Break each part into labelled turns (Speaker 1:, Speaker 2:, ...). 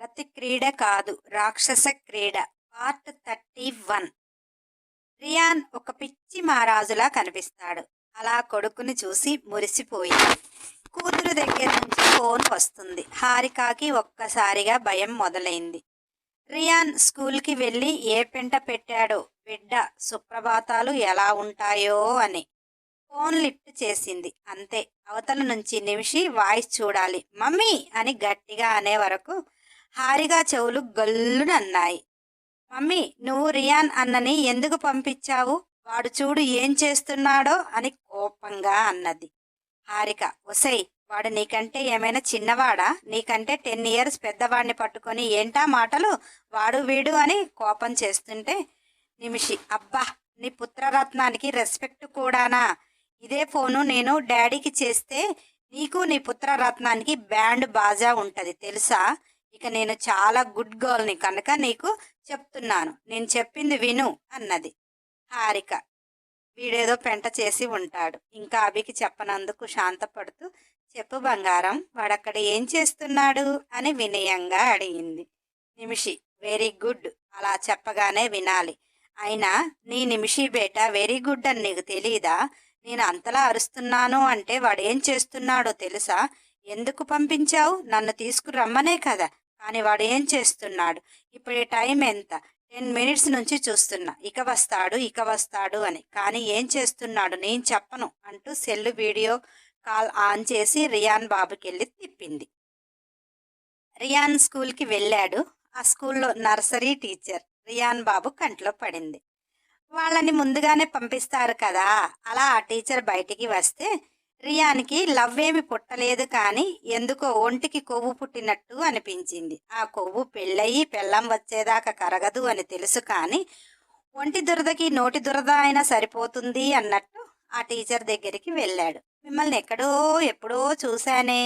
Speaker 1: రతి క్రీడ కాదు రాక్షస క్రీడ పార్ట్ 31. రియాన్ ఒక పిచ్చి మహారాజులా కనిపిస్తాడు. అలా కొడుకుని చూసి మురిసిపోయింది. కూతురు దగ్గర నుంచి ఫోన్ వస్తుంది. హారికాకి ఒక్కసారిగా భయం మొదలైంది. రియాన్ స్కూల్కి వెళ్ళి ఏ పెంట పెట్టాడో బిడ్డ సుప్రభాతాలు ఎలా ఉంటాయో అని. ఫోన్ లిఫ్ట్ చేసింది. అంతే. అవతల నుంచి నిమిషి వాయిస్ చూడాలి. మమ్మీ అని గట్టిగా అనే వరకు హారిగా చెవులు గల్లునన్నాయి. మమ్మీ, నువ్వు రియాన్ అన్నని ఎందుకు పంపించావు? వాడు చూడు ఏం చేస్తున్నాడో అని కోపంగా అన్నది. హారిక, ఒసై, వాడు నీకంటే ఏమైనా చిన్నవాడా? నీకంటే 10 years పెద్దవాడిని పట్టుకొని ఏంటా మాటలు? వాడు వీడు అని కోపం చేస్తుంటే నిమిషి, అబ్బా, నీ పుత్రరత్నానికి రెస్పెక్ట్ కూడానా? ఇదే ఫోను నేను డాడీకి చేస్తే నీకు నీ పుత్రరత్నానికి బ్యాండ్ బాజా ఉంటుంది తెలుసా? ఇక నేను చాలా గుడ్ గర్ల్ని కనుక నీకు చెప్తున్నాను. నేను చెప్పింది విను అన్నది. హారిక, వీడేదో పెంట చేసి ఉంటాడు. ఇంకా అభికి చెప్పనందుకు శాంతపడుతూ, చెప్పు బంగారం, వాడక్కడ ఏం చేస్తున్నాడు అని వినయంగా అడిగింది. నిమిషి, వెరీ గుడ్, అలా చెప్పగానే వినాలి. అయినా నీ నిమిషి బేట వెరీ గుడ్ అని నీకు తెలీదా? నేను అంతలా అరుస్తున్నాను అంటే వాడేం చేస్తున్నాడో తెలుసా? ఎందుకు పంపించావు? నన్ను తీసుకురమ్మనే కదా. కానీ వాడు ఏం చేస్తున్నాడు? ఇప్పుడు టైం ఎంత? 10 minutes నుంచి చూస్తున్నా. ఇక వస్తాడు అని. కానీ ఏం చేస్తున్నాడు నేను చెప్పను అంటూ సెల్ వీడియో కాల్ ఆన్ చేసి రియాన్ బాబుకి వెళ్ళి తిప్పింది. రియాన్ స్కూల్కి వెళ్ళాడు. ఆ స్కూల్లో నర్సరీ టీచర్ రియాన్ బాబు కంట్లో పడింది. వాళ్ళని ముందుగానే పంపిస్తారు కదా. అలా ఆ టీచర్ బయటికి వస్తే రియాన్కి లవ్ ఏమి పుట్టలేదు, కానీ ఎందుకో ఒంటికి కొవ్వు పుట్టినట్టు అనిపించింది. ఆ కొవ్వు పెళ్ళయి పెళ్ళం వచ్చేదాకా కరగదు అని తెలుసు, కానీ ఒంటి దురదకి నోటి దురద అయినా సరిపోతుంది అన్నట్టు ఆ టీచర్ దగ్గరికి వెళ్ళాడు. మిమ్మల్ని ఎప్పుడో చూశానే,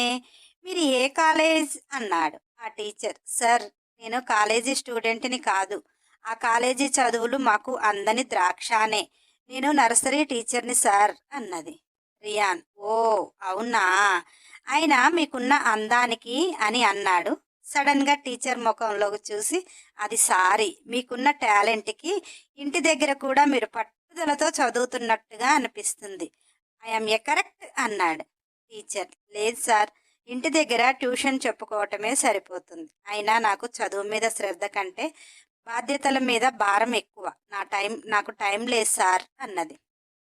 Speaker 1: మీరు ఏ కాలేజ్ అన్నాడు. ఆ టీచర్, సార్, నేను కాలేజీ స్టూడెంట్ని కాదు. ఆ కాలేజీ చదువులు మాకు అందని ద్రాక్షానే. నేను నర్సరీ టీచర్ని సార్ అన్నది. రియాన్, ఓ అవునా, అయినా మీకున్న అందానికి అని అన్నాడు. సడన్గా టీచర్ ముఖంలోకి చూసి, అది సారీ, మీకున్న టాలెంట్కి ఇంటి దగ్గర కూడా మీరు పట్టుదలతో చదువుతున్నట్టుగా అనిపిస్తుంది. ఐఎమ్ ఏ కరెక్ట్ అన్నాడు. టీచర్, లేదు సార్, ఇంటి దగ్గర ట్యూషన్ చెప్పుకోవటమే సరిపోతుంది. అయినా నాకు చదువు మీద శ్రద్ధ కంటే బాధ్యతల మీద భారం ఎక్కువ. నాకు టైం లేదు సార్ అన్నది.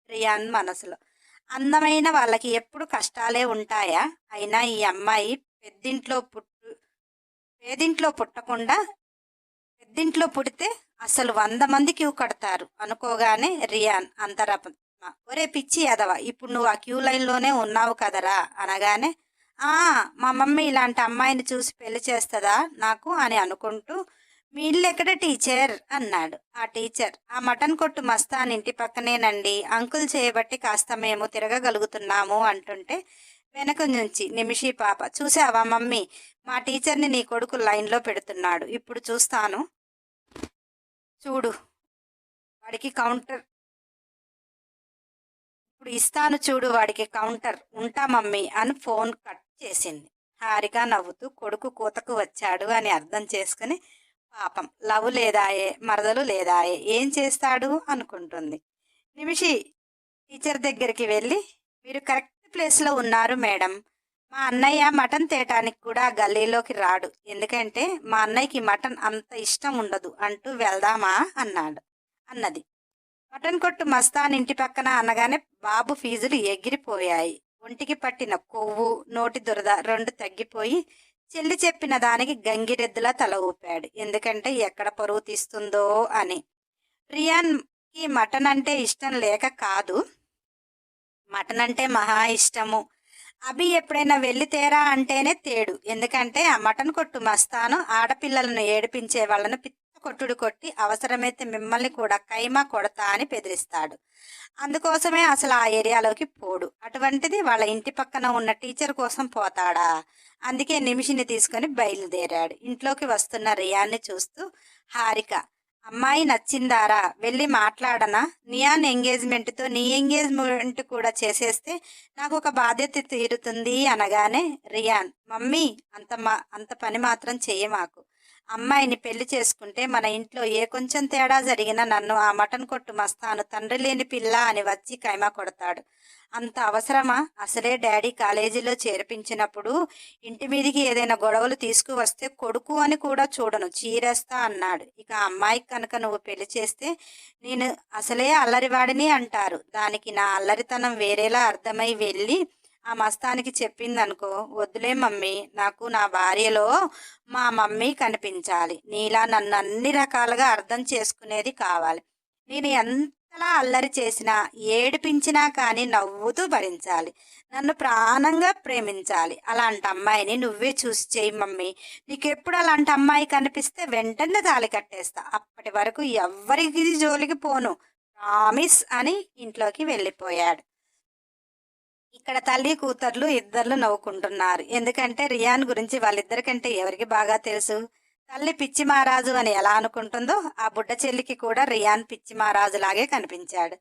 Speaker 1: రియాన్ మనసులో, అందమైన వాళ్ళకి ఎప్పుడు కష్టాలే ఉంటాయా? అయినా ఈ అమ్మాయి పేదింట్లో పుట్టకుండా పెద్దింట్లో పుడితే అసలు 100 మంది క్యూ కడతారు అనుకోగానే రియాన్ అంతరప, ఒరే పిచ్చి ఎదవ, ఇప్పుడు నువ్వు ఆ క్యూ లైన్లోనే ఉన్నావు కదరా అనగానే, మా మమ్మీ ఇలాంటి అమ్మాయిని చూసి పెళ్లి చేస్తుందా నాకు అని అనుకుంటూ, మీ ఇల్లు ఎక్కడ టీచర్ అన్నాడు. ఆ టీచర్, ఆ మటన్ కొట్టు మస్తాన్ ఇంటి పక్కనేనండి. అంకుల్ చేయబట్టి కాస్త మేము తిరగగలుగుతున్నాము అంటుంటే వెనక నుంచి నిమిషి పాప, చూసావా మమ్మీ, మా టీచర్ని నీ కొడుకు లైన్లో పెడుతున్నాడు. ఇప్పుడు చూస్తాను చూడు, వాడికి కౌంటర్ ఇప్పుడు ఇస్తాను చూడు, వాడికి కౌంటర్. ఉంటా మమ్మీ అని ఫోన్ కట్ చేసింది. హారిక నవ్వుతూ, కొడుకు కూతకు వచ్చాడు అని అర్థం చేసుకుని, పాపం లవ్ లేదాయే, మరదలు లేదాయే, ఏం చేస్తాడు అనుకుంటుంది. నిమిషి టీచర్ దగ్గరికి వెళ్ళి, మీరు కరెక్ట్ ప్లేస్లో ఉన్నారు మేడం. మా అన్నయ్య మటన్ తేటానికి కూడా గల్లీలోకి రాడు, ఎందుకంటే మా అన్నయ్యకి మటన్ అంత ఇష్టం ఉండదు అంటూ వెళ్దామా అన్నది. మటన్ కొట్టు మస్తాన్ ఇంటి పక్కన అనగానే బాబు ఫీజులు ఎగిరిపోయాయి. ఒంటికి పట్టిన కొవ్వు, నోటి దురద 2 తగ్గిపోయి చెల్లి చెప్పిన దానికి గంగిరెద్దులా తల ఊపాడు. ఎందుకంటే ఎక్కడ పరువు తీస్తుందో అని. రియాన్కి మటన్ అంటే ఇష్టం లేక కాదు, మటన్ అంటే మహా ఇష్టము. అభి ఎప్పుడైనా వెళ్ళి తేరా అంటేనే తేడు. ఎందుకంటే ఆ మటన్ కొట్టు మస్తాను ఆడపిల్లలను ఏడిపించే వాళ్ళను పిత్త కొట్టుడు కొట్టి అవసరమైతే మిమ్మల్ని కూడా కైమా కొడతా అని బెదిరిస్తాడు. అందుకోసమే అసలు ఆ ఏరియాలోకి పోడు. అటువంటిది వాళ్ళ ఇంటి పక్కన ఉన్న టీచర్ కోసం పోతాడా? అందుకే నిమిషిని తీసుకొని బయలుదేరాడు. ఇంట్లోకి వస్తున్న రియాన్ని చూస్తూ హారిక, అమ్మాయి నచ్చిందారా, వెళ్ళి మాట్లాడనా? నియాన్ ఎంగేజ్మెంట్తో నీ ఎంగేజ్మెంట్ కూడా చేసేస్తే నాకు ఒక బాధ్యత తీరుతుంది అనగానే రియాన్, మమ్మీ, అంత పని మాత్రం చెయ్యి మాకు. అమ్మాయిని పెళ్లి చేసుకుంటే మన ఇంట్లో ఏ కొంచెం తేడా జరిగినా నన్ను ఆ మటన్ కొట్టు మస్తాను తండ్రి లేని పిల్ల అని వచ్చి కైమా కొడతాడు. అంత అవసరమా? అసలే డాడీ కాలేజీలో చేర్పించినప్పుడు ఇంటి మీదికి ఏదైనా గొడవలు తీసుకువస్తే కొడుకు అని కూడా చూడను, చీరేస్తా అన్నాడు. ఇక ఆ అమ్మాయికి కనుక నువ్వు పెళ్లి చేస్తే నేను అసలే అల్లరివాడిని అంటారు. దానికి నా అల్లరితనం వేరేలా అర్థమై వెళ్ళి ఆ మస్తానికి చెప్పిందనుకో, వద్దులే మమ్మీ, నాకు నా భార్యలో మా మమ్మీ కనిపించాలి. నీలా నన్ను అన్ని రకాలుగా అర్థం చేసుకునేది కావాలి. నేను ఎంతలా అల్లరి చేసినా, ఏడిపించినా కానీ నవ్వుతూ భరించాలి. నన్ను ప్రాణంగా ప్రేమించాలి. అలాంటి అమ్మాయిని నువ్వే చూసి చెయ్యి మమ్మీ. నీకెప్పుడు అలాంటి అమ్మాయి కనిపిస్తే వెంటనే తాళి కట్టేస్తా. అప్పటి వరకు ఎవ్వరికి జోలికి పోను, ప్రామిస్ అని ఇంట్లోకి వెళ్ళిపోయాడు. ఇక్కడ తల్లి కూతుర్లు ఇద్దర్లు నవ్వుకుంటున్నారు. ఎందుకంటే రియాన్ గురించి వాళ్ళిద్దరికంటే ఎవరికి బాగా తెలుసు? తల్లి పిచ్చి మహారాజు అని ఎలా అనుకుంటుందో ఆ బుడ్డ చెల్లికి కూడా రియాన్ పిచ్చి మహారాజులాగే కనిపించాడు.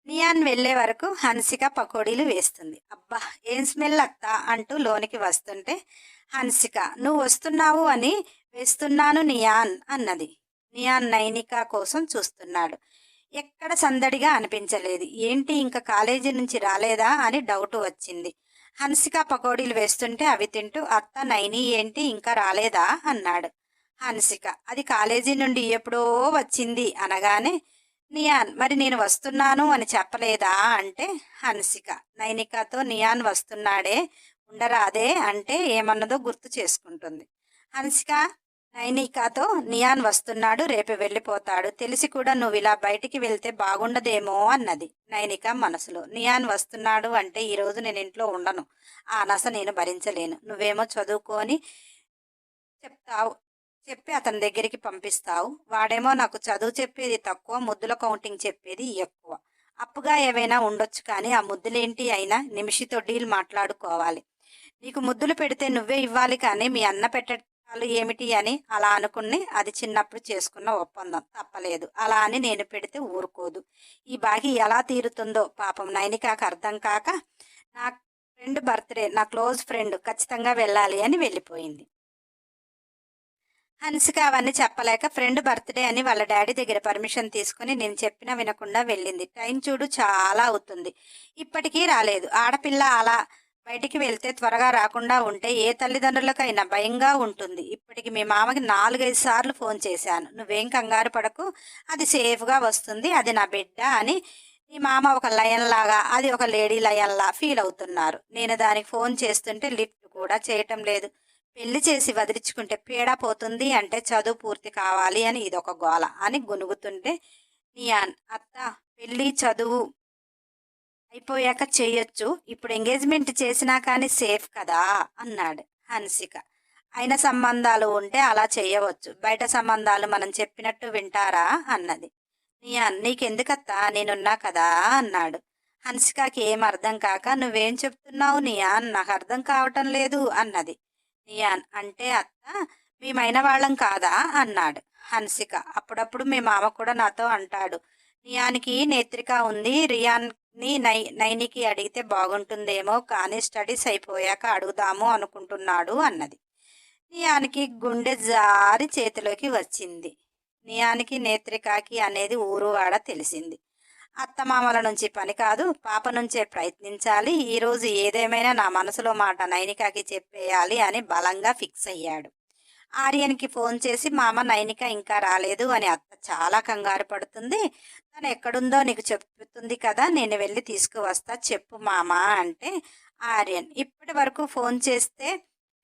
Speaker 1: నియాన్ వెళ్లే వరకు హన్సిక పకోడీలు వేస్తుంది. అబ్బా ఏం స్మెల్ అత్తా అంటూ లోనికి వస్తుంటే హన్సిక నువ్వు వస్తున్నావు అని వేస్తున్నాను నియాన్ అన్నది. నియాన్ నైనిక కోసం చూస్తున్నాడు. ఎక్కడ సందడిగా అనిపించలేదు. ఏంటి ఇంకా కాలేజీ నుంచి రాలేదా అని డౌట్ వచ్చింది. హన్సిక పకోడీలు వేస్తుంటే అవి తింటూ అత్త నైని ఏంటి ఇంకా రాలేదా అన్నాడు. హన్సిక అది కాలేజీ నుండి ఎప్పుడో వచ్చింది అనగానే నియాన్ మరి నేను వస్తున్నాను అని చెప్పలేదా అంటే హన్సిక నైనికతో నియాన్ వస్తున్నాడే ఉండరాదే అంటే ఏమన్నదో గుర్తు చేసుకుంటుంది. హన్సిక నైనికాతో నియాన్ వస్తున్నాడు, రేపు వెళ్ళిపోతాడు, తెలిసి కూడా నువ్వు ఇలా బయటికి వెళ్తే బాగుండదేమో అన్నది. నైనిక మనసులో నియాన్ వస్తున్నాడు అంటే ఈరోజు నేను ఇంట్లో ఉండను, ఆ నస నేను భరించలేను. నువ్వేమో చదువుకొని చెప్తావు, చెప్పి అతని దగ్గరికి పంపిస్తావు. వాడేమో నాకు చదువు చెప్పేది తక్కువ, ముద్దుల కౌంటింగ్ చెప్పేది ఎక్కువ. అప్పుగా ఏవైనా ఉండొచ్చు కానీ ఆ ముద్దులేంటి అయినా నిమిషితో డీల్ మాట్లాడుకోవాలి. నీకు ముద్దులు పెడితే నువ్వే ఇవ్వాలి కానీ మీ అన్న పెట్టాలు ఏమిటి అని అలా అనుకుని అది చిన్నప్పుడు చేసుకున్న ఒప్పందం, తప్పలేదు. అలా అని నేను పెడితే ఊరుకోదు. ఈ బాగి ఎలా తీరుతుందో పాపం నైనికాకు అర్థం కాక నా ఫ్రెండ్ బర్త్డే, నా క్లోజ్ ఫ్రెండ్, ఖచ్చితంగా వెళ్ళాలి అని వెళ్ళిపోయింది. హన్సిక అవన్నీ చెప్పలేక ఫ్రెండ్ బర్త్డే అని వాళ్ళ డాడీ దగ్గర పర్మిషన్ తీసుకుని నేను చెప్పినా వినకుండా వెళ్ళింది. టైం చూడు చాలా అవుతుంది, ఇప్పటికీ రాలేదు. ఆడపిల్ల అలా బయటికి వెళ్తే త్వరగా రాకుండా ఉంటే ఏ తల్లిదండ్రులకైనా భయంగా ఉంటుంది. ఇప్పటికి మీ మామకి 4-5 సార్లు ఫోన్ చేశాను. నువ్వేం కంగారు పడకు, అది సేఫ్గా వస్తుంది, అది నా బిడ్డ అని నీ మామ ఒక లయన్ లాగా, అది ఒక లేడీ లయన్లా ఫీల్ అవుతున్నారు. నేను దానికి ఫోన్ చేస్తుంటే లిఫ్ట్ కూడా చేయటం లేదు. పెళ్లి చేసి వదిలించుకుంటే పీడ పోతుంది అంటే చదువు పూర్తి కావాలి అని ఇదొక గోల అని గొనుగుతుంటే నియాన్ అత్త పెళ్లి చదువు అయిపోయాక చెయ్యొచ్చు, ఇప్పుడు ఎంగేజ్మెంట్ చేసినా కానీ సేఫ్ కదా అన్నాడు. హన్సిక అయిన సంబంధాలు ఉంటే అలా చెయ్యవచ్చు, బయట సంబంధాలు మనం చెప్పినట్టు వింటారా అన్నది. నియాన్ నీకెందుకత్తా, నేనున్నా కదా అన్నాడు. హన్సికకి ఏం అర్థం కాక నువ్వేం చెప్తున్నావు నియాన్, నాకు అర్థం కావటం లేదు అన్నది. నియాన్ అంటే అత్త మేమైన వాళ్ళం కాదా అన్నాడు. హన్సిక అప్పుడప్పుడు మీ మామ కూడా నాతో అంటాడు, నియానికి నేత్రిక ఉంది, రియాన్ని నైనికి అడిగితే బాగుంటుందేమో కానీ స్టడీస్ అయిపోయాక అడుగుదాము అనుకుంటున్నాడు అన్నది. నియానికి గుండె జారి చేతిలోకి వచ్చింది. నియానికి నేత్రికకి అనేది ఊరువాడ తెలిసింది. అత్తమామల నుంచి పని కాదు, పాప నుంచే ప్రయత్నించాలి. ఈరోజు ఏదేమైనా నా మనసులో మాట నైనికకి చెప్పేయాలి అని బలంగా ఫిక్స్ అయ్యాడు. ఆర్యన్కి ఫోన్ చేసి మామ నైనిక ఇంకా రాలేదు అని అత్త చాలా కంగారు పడుతుంది, తను ఎక్కడుందో నీకు చెప్తుంది కదా, నేను వెళ్ళి తీసుకువస్తా, చెప్పు మామ అంటే ఆర్యన్ ఇప్పటి వరకు ఫోన్ చేస్తే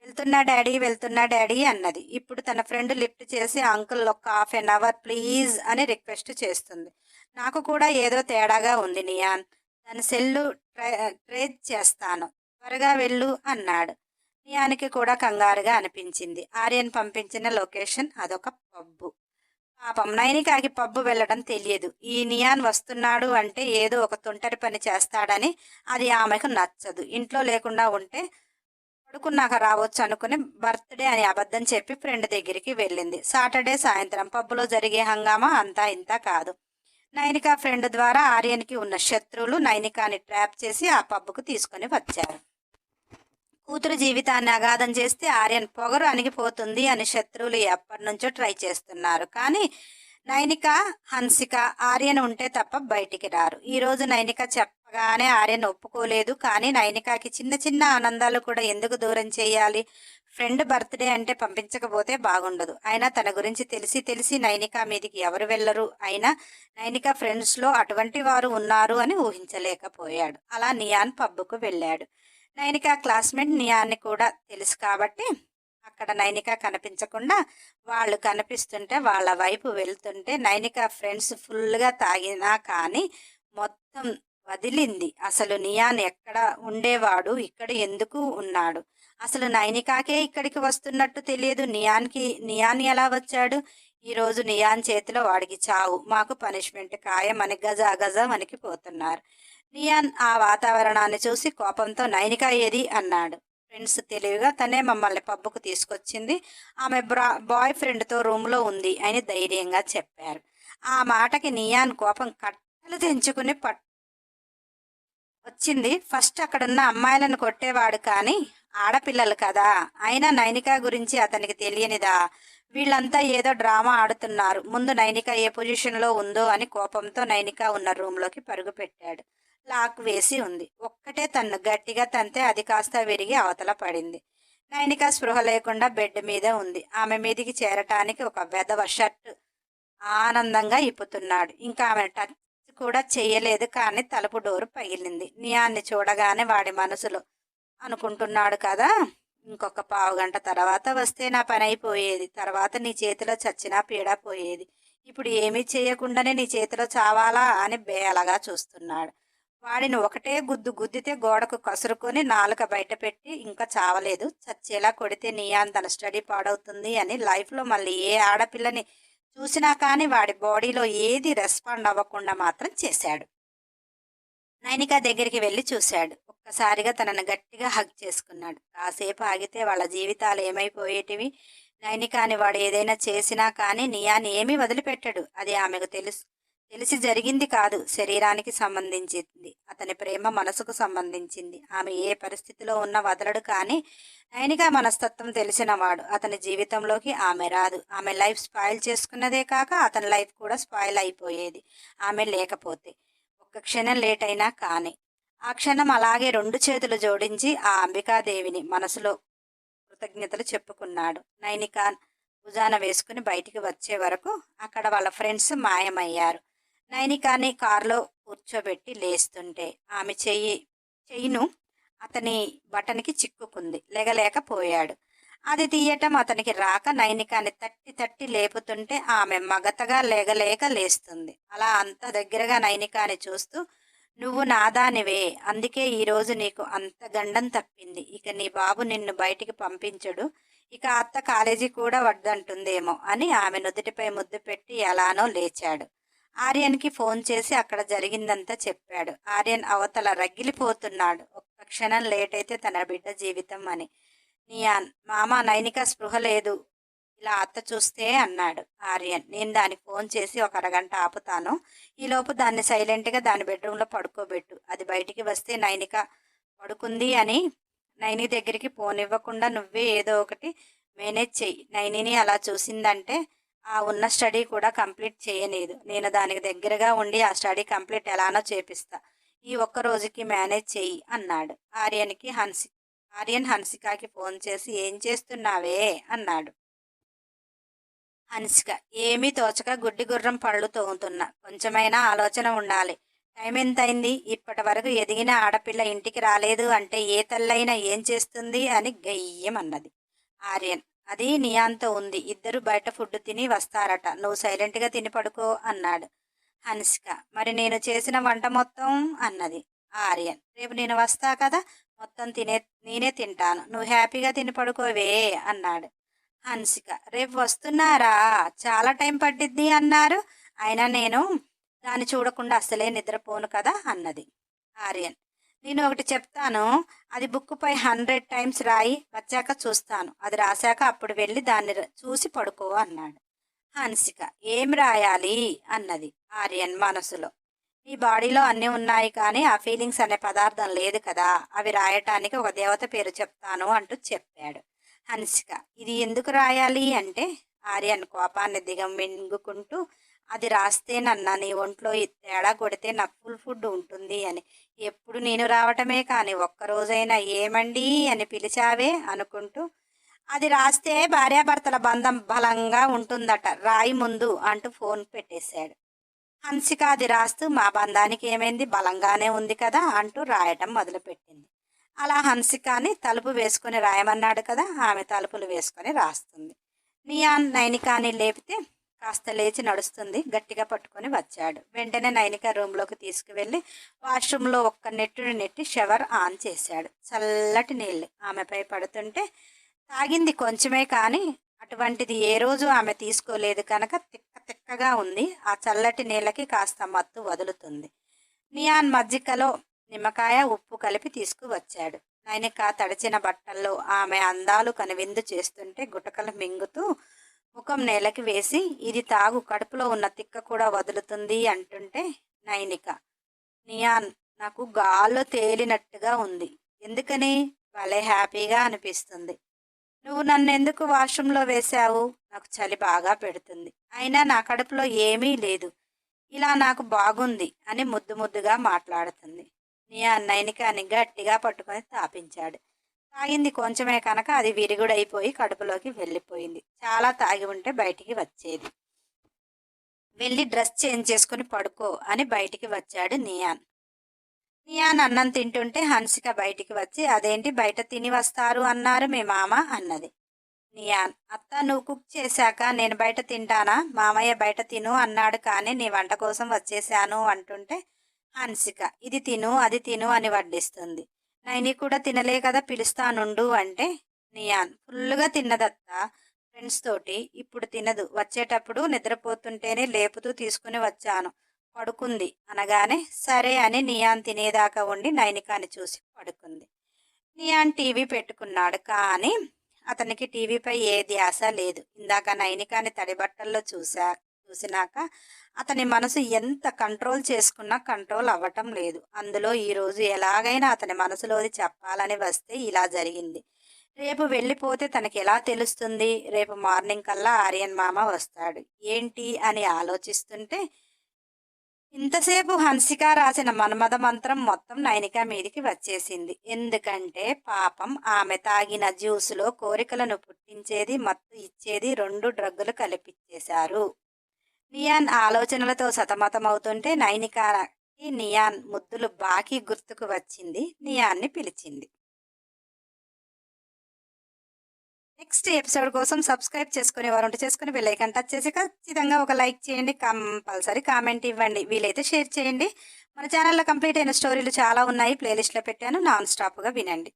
Speaker 1: వెళ్తున్నా డాడీ అన్నది. ఇప్పుడు తన ఫ్రెండ్ లిఫ్ట్ చేసి అంకుల్ ఒక ½ ప్లీజ్ అని రిక్వెస్ట్ చేస్తుంది. నాకు కూడా ఏదో తేడాగా ఉంది నియాన్, తన సెల్లు ట్రేస్ చేస్తాను, త్వరగా వెళ్ళు అన్నాడు. నియానికి కూడా కంగారుగా అనిపించింది. ఆర్యన్ పంపించిన లొకేషన్ అదొక పబ్బు. పాపం నైనికాకి పబ్బు వెళ్ళడం తెలియదు. ఈ నియాన్ వస్తున్నాడు అంటే ఏదో ఒక తుంటరి పని చేస్తాడని అది ఆమెకు నచ్చదు. ఇంట్లో లేకుండా ఉంటే పడుకున్నాక రావచ్చు అనుకుని బర్త్డే అని అబద్ధం చెప్పి ఫ్రెండ్ దగ్గరికి వెళ్ళింది. సాటర్డే సాయంత్రం పబ్బులో జరిగే హంగామా అంతా ఇంత కాదు. నైనికా ఫ్రెండ్ ద్వారా ఆర్యన్కి ఉన్న శత్రువులు నైనికాని ట్రాప్ చేసి ఆ పబ్బుకు తీసుకొని వచ్చారు. కూతురు జీవితాన్ని అగాధం చేస్తే ఆర్యన్ పొగరు అణిగిపోతుంది అని శత్రువులు ఎప్పటి నుంచో ట్రై చేస్తున్నారు. కానీ నైనిక, హన్సిక ఆర్యన్ ఉంటే తప్ప బయటికి రారు. ఈరోజు నైనిక చెప్పగానే ఆర్యన్ ఒప్పుకోలేదు. కానీ నైనికకి చిన్న చిన్న ఆనందాలు కూడా ఎందుకు దూరం చేయాలి? ఫ్రెండ్ బర్త్డే అంటే పంపించకపోతే బాగుండదు. అయినా తన గురించి తెలిసి తెలిసి నైనిక మీదికి ఎవరు వెళ్ళరు. అయినా నైనిక ఫ్రెండ్స్లో అటువంటి వారు ఉన్నారు అని ఊహించలేకపోయాడు. అలా నియాన్ పబ్కు వెళ్ళాడు. నైనిక క్లాస్మేట్ నియాన్ని కూడా తెలుసు కాబట్టి అక్కడ నైనిక కనిపించకుండా వాళ్ళు కనిపిస్తుంటే వాళ్ళ వైపు వెళ్తుంటే నైనిక ఫ్రెండ్స్ ఫుల్గా తాగినా కానీ మొత్తం వదిలింది. అసలు నియాన్ ఎక్కడ ఉండేవాడు, ఇక్కడ ఎందుకు ఉన్నాడు? అసలు నైనికాకే ఇక్కడికి వస్తున్నట్టు తెలియదు. నియాన్ ఎలా వచ్చాడు? ఈరోజు నియాన్ చేతిలో వాడికి చావు, మాకు పనిష్మెంట్ ఖాయమని గజ వణికిపోతున్నారు. నియాన్ ఆ వాతావరణాన్ని చూసి కోపంతో నైనిక ఏది అన్నాడు. ఫ్రెండ్స్ తెలివిగా తనే మమ్మల్ని పబ్బుకు తీసుకొచ్చింది, ఆమె బాయ్ ఫ్రెండ్తో రూమ్లో ఉంది అని ధైర్యంగా చెప్పారు. ఆ మాటకి నియాన్ కోపం కట్టలు తెంచుకుని వచ్చింది. ఫస్ట్ అక్కడున్న అమ్మాయిలను కొట్టేవాడు కానీ ఆడపిల్లలు కదా, అయినా నైనిక గురించి అతనికి తెలియనిదా? వీళ్ళంతా ఏదో డ్రామా ఆడుతున్నారు. ముందు నైనిక ఏ పొజిషన్లో ఉందో అని కోపంతో నైనిక ఉన్న రూమ్లోకి పరుగు పెట్టాడు. లాక్ వేసి ఉంది. ఒక్కటే తన్ను గట్టిగా తంతే అది కాస్త విరిగి అవతల పడింది. నైనిక స్పృహ లేకుండా బెడ్ మీద ఉంది. ఆమె మీదికి చేరటానికి ఒక వెధవ షర్ట్ ఆనందంగా ఇప్పుతున్నాడు. ఇంకా ఆమె టచ్ కూడా చెయ్యలేదు. కానీ తలుపు డోరు పగిలింది. నియాన్ని చూడగానే వాడి మనసులో అనుకుంటున్నాడు కదా, ఇంకొక పావుగంట తర్వాత వస్తే నా పని అయిపోయేది, తర్వాత నీ చేతిలో చచ్చినా పీడ పోయేది. ఇప్పుడు ఏమీ చేయకుండానే నీ చేతిలో చావాలా అని బేలగా చూస్తున్నాడు. వాడిని ఒకటే గుద్దితే గోడకు కసురుకొని నాలుక బయట పెట్టి ఇంకా చావలేదు, చచ్చేలా కొడితే నియాన్ తన స్టడీ పాడవుతుంది అని లైఫ్లో మళ్ళీ ఏ ఆడపిల్లని చూసినా కానీ వాడి బాడీలో ఏది రెస్పాండ్ అవ్వకుండా మాత్రం చేశాడు. నైనిక దగ్గరికి వెళ్ళి చూశాడు. ఒక్కసారిగా తనను గట్టిగా హగ్ చేసుకున్నాడు. కాసేపు ఆగితే వాళ్ళ జీవితాలు ఏమైపోయేటివి? నైనికాని వాడు ఏదైనా చేసినా కానీ నియాన్ ఏమీ వదిలిపెట్టాడు. అది ఆమెకు తెలిసి జరిగింది కాదు, శరీరానికి సంబంధించింది. అతని ప్రేమ మనసుకు సంబంధించింది. ఆమె ఏ పరిస్థితిలో ఉన్నా వదలడు. కానీ నైనిక మనస్తత్వం తెలిసినవాడు. అతని జీవితంలోకి ఆమె రాదు. ఆమె లైఫ్ స్పాయిల్ చేసుకున్నదే కాక అతని లైఫ్ కూడా స్పాయిల్ అయిపోయేది ఆమె లేకపోతే. ఒక్క క్షణం లేట్ అయినా కానీ. ఆ క్షణం అలాగే రెండు చేతులు జోడించి ఆ అంబికాదేవిని మనసులో కృతజ్ఞతలు చెప్పుకున్నాడు. నైనిక భుజాన వేసుకుని బయటికి వచ్చే వరకు అక్కడ వాళ్ళ ఫ్రెండ్స్ మాయమయ్యారు. నైనికాని కారులో కూర్చోబెట్టి లేస్తుంటే ఆమె చెయ్యిను అతని బటన్కి చిక్కుకుంది. లెగలేకపోయాడు. అది తీయటం అతనికి రాక నైనికాని తట్టి లేపుతుంటే ఆమె మగతగా లేగలేక లేస్తుంది. అలా అంత దగ్గరగా నైనికాని చూస్తూ, నువ్వు నాదానివే, అందుకే ఈరోజు నీకు అంత గండం తప్పింది. ఇక నీ బాబు నిన్ను బయటికి పంపించడు. ఇక అత్త కాలేజీ కూడా వద్దంటుందేమో అని ఆమె నుదుటిపై ముద్దు పెట్టి ఎలానో లేచాడు. ఆర్యన్కి ఫోన్ చేసి అక్కడ జరిగిందంతా చెప్పాడు. ఆర్యన్ అవతల రగిలిపోతున్నాడు. ఒక్క క్షణం లేట్ అయితే తన బిడ్డ జీవితం అని. నియాన్, మామ నైనిక స్పృహ లేదు, ఇలా అత్త చూస్తే అన్నాడు ఆర్యన్. నేను దానికి ఫోన్ చేసి ఒక అరగంట ఆపుతాను. ఈలోపు దాన్ని సైలెంట్గా దాని బెడ్రూమ్లో పడుకోబెట్టు. అది బయటికి వస్తే నైనిక పడుకుంది అని నైని దగ్గరికి పోనివ్వకుండా నువ్వే ఏదో ఒకటి మేనేజ్ చెయ్యి. నైనిని అలా చూసిందంటే ఆ ఉన్న స్టడీ కూడా కంప్లీట్ చేయలేదు. నేను దానికి దగ్గరగా ఉండి ఆ స్టడీ కంప్లీట్ ఎలానో చేపిస్తా. ఈ ఒక్క రోజుకి మేనేజ్ చెయ్యి అన్నాడు. ఆర్యన్ హన్సికకి ఫోన్ చేసి ఏం చేస్తున్నావే అన్నాడు. హన్సిక, ఏమీ తోచక గుడ్డి గుర్రం పళ్ళు తోముతున్నా. కొంచెమైనా ఆలోచన ఉండాలి. టైం ఎంతైంది? ఇప్పటి వరకు ఎదిగిన ఆడపిల్ల ఇంటికి రాలేదు అంటే ఏ తల్లైనా ఏం చేస్తుంది అని గయ్యమన్నది. ఆర్యన్, అది నియాన్తో ఉంది. ఇద్దరు బయట ఫుడ్ తిని వస్తారట. నువ్వు సైలెంట్గా తిని పడుకో అన్నాడు. హన్సిక, మరి నేను చేసిన వంట మొత్తం అన్నది. ఆర్యన్, రేపు నేను వస్తా కదా, మొత్తం నేనే తింటాను. నువ్వు హ్యాపీగా తిని పడుకోవే అన్నాడు. హన్సిక, రేపు వస్తున్నారా? చాలా టైం పట్టిద్ది అన్నారు. అయినా నేను దాన్ని చూడకుండా అస్సలే నిద్రపోను కదా అన్నది. ఆర్యన్, నేను ఒకటి చెప్తాను, అది బుక్పై 100 టైమ్స్ రాయి, వచ్చాక చూస్తాను. అది రాశాక అప్పుడు వెళ్ళి దాన్ని చూసి పడుకో అన్నాడు. హన్సిక, ఏం రాయాలి అన్నది ఆర్యన్ మనసులో. నీ బాడీలో అన్నీ ఉన్నాయి కానీ ఆ ఫీలింగ్స్ అనే పదార్థం లేదు కదా, అవి రాయటానికి ఒక దేవత పేరు చెప్తాను అంటూ చెప్పాడు. హన్సిక ఇది ఎందుకు రాయాలి అంటే, ఆర్యన్ కోపాన్ని దిగమింగుకుంటూ అది రాస్తేనన్నా నీ ఒంట్లో ఈ తేడా కొడితే నాకు ఫుల్ ఫుడ్ ఉంటుంది అని. ఎప్పుడు నేను రావటమే కానీ ఒక్కరోజైనా ఏమండి అని పిలిచావే అనుకుంటూ, అది రాస్తే భార్యాభర్తల బంధం బలంగా ఉంటుందట, రాయి ముందు అంటూ ఫోన్ పెట్టేశాడు. హన్సిక అది రాస్తూ మా బంధానికి ఏమైంది, బలంగానే ఉంది కదా అంటూ రాయటం మొదలుపెట్టింది. అలా హన్సికాని తలుపు వేసుకుని రాయమన్నాడు కదా, ఆమె తలుపులు వేసుకొని రాస్తుంది. నియాన్ నైనికాని లేపితే కాస్త లేచి నడుస్తుంది. గట్టిగా పట్టుకొని వచ్చాడు. వెంటనే నైనిక రూమ్లోకి తీసుకువెళ్ళి వాష్రూమ్లో ఒక్క నెట్టుని నెట్టి షవర్ ఆన్ చేశాడు. చల్లటి నీళ్ళు ఆమెపై పడుతుంటే తాగింది కొంచెమే కానీ అటువంటిది ఏ రోజు ఆమె తీసుకోలేదు కనుక తిక్క తిక్కగా ఉంది. ఆ చల్లటి నీళ్ళకి కాస్త మత్తు వదులుతుంది. నియాన్ మజ్జికలో నిమ్మకాయ ఉప్పు కలిపి తీసుకువచ్చాడు. నైనిక తడిచిన బట్టల్లో ఆమె అందాలు కనువిందు చేస్తుంటే గుటకలు మింగుతూ ముఖం నేలకి వేసి ఇది తాగు, కడుపులో ఉన్న తిక్క కూడా వదులుతుంది అంటుంటే నైనిక, నియాన్ నాకు గాల్లో తేలినట్టుగా ఉంది. ఎందుకని? భలే హ్యాపీగా అనిపిస్తుంది. నువ్వు నన్నెందుకు వాష్రూమ్లో వేశావు? నాకు చలి బాగా పెడుతుంది. అయినా నా కడుపులో ఏమీ లేదు. ఇలా నాకు బాగుంది అని ముద్దు ముద్దుగా మాట్లాడుతుంది. నియాన్ నైనికాని గట్టిగా పట్టుకొని తాపించాడు. తాగింది కొంచెమే కనుక అది విరుగుడైపోయి కడుపులోకి వెళ్ళిపోయింది. చాలా తాగి ఉంటే బయటికి వచ్చేది. వెళ్ళి డ్రెస్ చేంజ్ చేసుకుని పడుకో అని బయటికి వచ్చాడు నియాన్. నియాన్ అన్నం తింటుంటే హన్సిక బయటికి వచ్చి అదేంటి బయట తిని వస్తారు అన్నారు మీ మామ అన్నది. నియాన్ అత్త నువ్వు కుక్ చేశాక నేను బయట తింటానా? మామయ్య బయట తిను అన్నాడు కానీ నీ వంట కోసం వచ్చేసాను అంటుంటే హన్సిక ఇది తిను అది తిను అని వడ్డిస్తుంది. నైని కూడా తినలే కదా పిలుస్తానుండు అంటే నియాన్ ఫుల్గా తిన్నదత్తా ఫ్రెండ్స్ తోటి, ఇప్పుడు తినదు, వచ్చేటప్పుడు నిద్రపోతుంటేనే లేపుతూ తీసుకుని వచ్చాను, పడుకుంది అనగానే సరే అని నియాన్ తినేదాకా ఉండి నైనికాని చూసి పడుకుంది. నియాన్ టీవీ పెట్టుకున్నాడు కానీ అతనికి టీవీపై ఏ ధ్యాస లేదు. ఇందాక నైనికాని తడిబట్టల్లో చూసినాక అతని మనసు ఎంత కంట్రోల్ చేసుకున్నా కంట్రోల్ అవ్వటం లేదు. అందులో ఈరోజు ఎలాగైనా అతని మనసులోది చెప్పాలని వస్తే ఇలా జరిగింది. రేపు వెళ్ళిపోతే తనకి ఎలా తెలుస్తుంది? రేపు మార్నింగ్ కల్లా ఆర్యన్ మామ వస్తాడు. ఏంటి అని ఆలోచిస్తుంటే ఇంతసేపు హన్సిక రాసిన మన్మథ మంత్రం మొత్తం నైనిక మీదికి వచ్చేసింది. ఎందుకంటే పాపం ఆమె తాగిన జ్యూసులో కోరికలను పుట్టించేది మత్తు ఇచ్చేది 2 డ్రగ్గులు కలిపిచ్చేశారు. నియాన్ ఆలోచనలతో సతమతమవుతుంటే నైనికాకి నియాన్ ముద్దులు బాకీ గుర్తుకు వచ్చింది. నియాన్ని పిలిచింది. నెక్స్ట్ ఎపిసోడ్ కోసం సబ్స్క్రైబ్ చేసుకునే వారు చేసుకుని బెల్ ఐకాన్ టచ్ చేసి ఖచ్చితంగా ఒక లైక్ చేయండి. కంపల్సరీ కామెంట్ ఇవ్వండి. వీలైతే షేర్ చేయండి. మన ఛానల్లో కంప్లీట్ అయిన స్టోరీలు చాలా ఉన్నాయి, ప్లేలిస్ట్లో పెట్టాను, నాన్ స్టాప్గా వినండి.